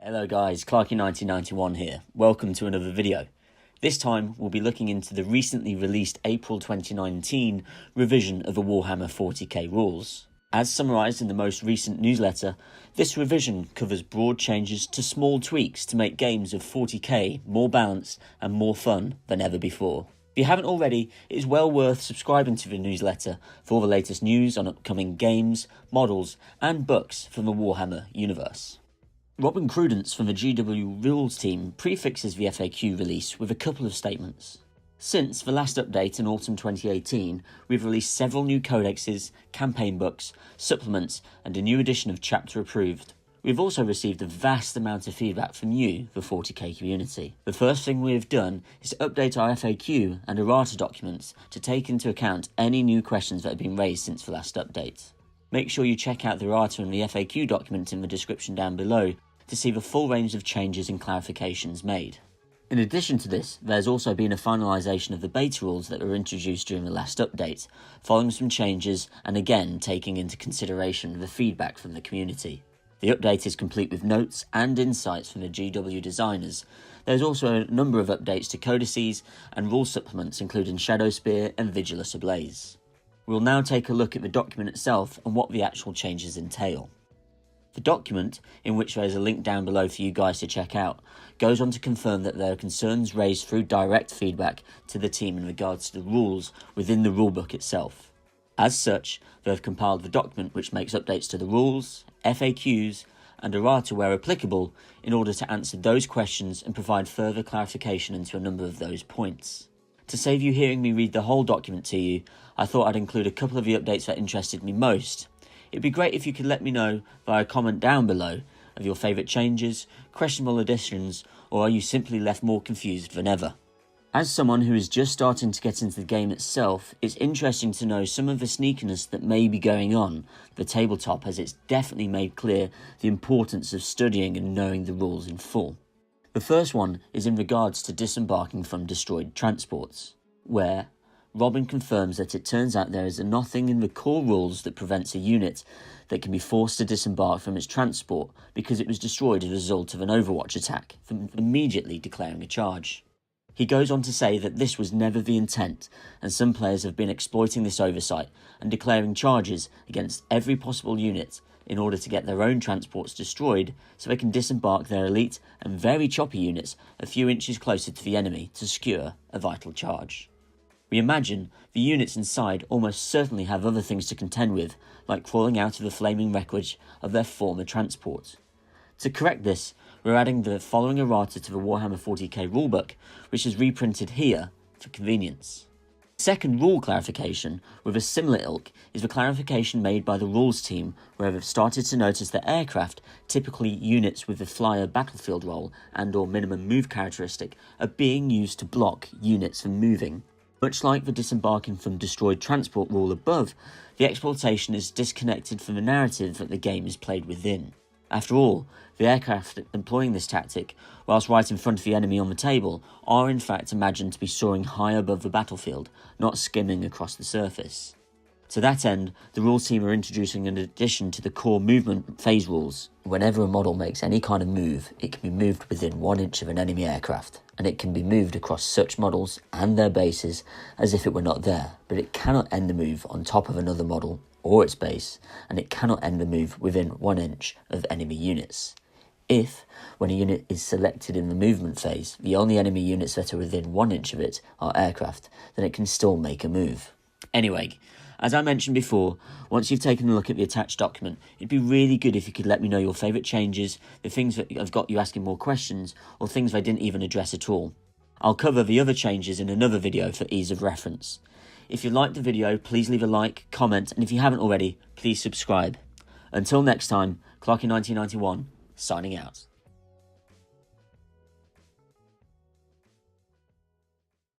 Hello guys, Clarky1991 here. Welcome to another video. This time we'll be looking into the recently released April 2019 revision of the Warhammer 40k rules. As summarised in the most recent newsletter, this revision covers broad changes to small tweaks to make games of 40k more balanced and more fun than ever before. If you haven't already, it is well worth subscribing to the newsletter for all the latest news on upcoming games, models and books from the Warhammer universe. Robin Crudence from the GW Rules team prefixes the FAQ release with a couple of statements. Since the last update in autumn 2018, we've released several new codexes, campaign books, supplements, and a new edition of Chapter Approved. We've also received a vast amount of feedback from you, the 40k community. The first thing we have done is to update our FAQ and errata documents to take into account any new questions that have been raised since the last update. Make sure you check out the errata and the FAQ document in the description down below to see the full range of changes and clarifications made. In addition to this, there's also been a finalisation of the beta rules that were introduced during the last update, following some changes and again taking into consideration the feedback from the community. The update is complete with notes and insights from the GW designers. There's also a number of updates to codices and rule supplements including Shadowspear and Vigilus Ablaze. We'll now take a look at the document itself and what the actual changes entail. The document, in which there is a link down below for you guys to check out, goes on to confirm that there are concerns raised through direct feedback to the team in regards to the rules within the rulebook itself. As such, they have compiled the document which makes updates to the rules, FAQs, and errata where applicable in order to answer those questions and provide further clarification into a number of those points. To save you hearing me read the whole document to you, I thought I'd include a couple of the updates that interested me most. It'd be great if you could let me know via a comment down below of your favourite changes, questionable additions, or are you simply left more confused than ever. As someone who is just starting to get into the game itself, it's interesting to know some of the sneakiness that may be going on the tabletop, as it's definitely made clear the importance of studying and knowing the rules in full. The first one is in regards to disembarking from destroyed transports, where Robin confirms that it turns out there is nothing in the core rules that prevents a unit that can be forced to disembark from its transport because it was destroyed as a result of an Overwatch attack from immediately declaring a charge. He goes on to say that this was never the intent, and some players have been exploiting this oversight and declaring charges against every possible unit in order to get their own transports destroyed so they can disembark their elite and very choppy units a few inches closer to the enemy to secure a vital charge. We imagine the units inside almost certainly have other things to contend with, like crawling out of the flaming wreckage of their former transport. To correct this, we're adding the following errata to the Warhammer 40k rulebook, which is reprinted here for convenience. The second rule clarification, with a similar ilk, is the clarification made by the rules team, where they've started to notice that aircraft, typically units with the flyer battlefield role and or minimum move characteristic, are being used to block units from moving. Much like the disembarking from destroyed transport rule above, the exploitation is disconnected from the narrative that the game is played within. After all, the aircraft employing this tactic, whilst right in front of the enemy on the table, are in fact imagined to be soaring high above the battlefield, not skimming across the surface. To that end, the rules team are introducing an addition to the core movement phase rules. Whenever a model makes any kind of move, it can be moved within 1 inch of an enemy aircraft, and it can be moved across such models and their bases as if it were not there, but it cannot end the move on top of another model or its base, and it cannot end the move within 1 inch of enemy units. If, when a unit is selected in the movement phase, the only enemy units that are within 1 inch of it are aircraft, then it can still make a move. Anyway, as I mentioned before, once you've taken a look at the attached document, it'd be really good if you could let me know your favourite changes, the things that have got you asking more questions, or things I didn't even address at all. I'll cover the other changes in another video for ease of reference. If you liked the video, please leave a like, comment, and if you haven't already, please subscribe. Until next time, Clarky1991, signing out.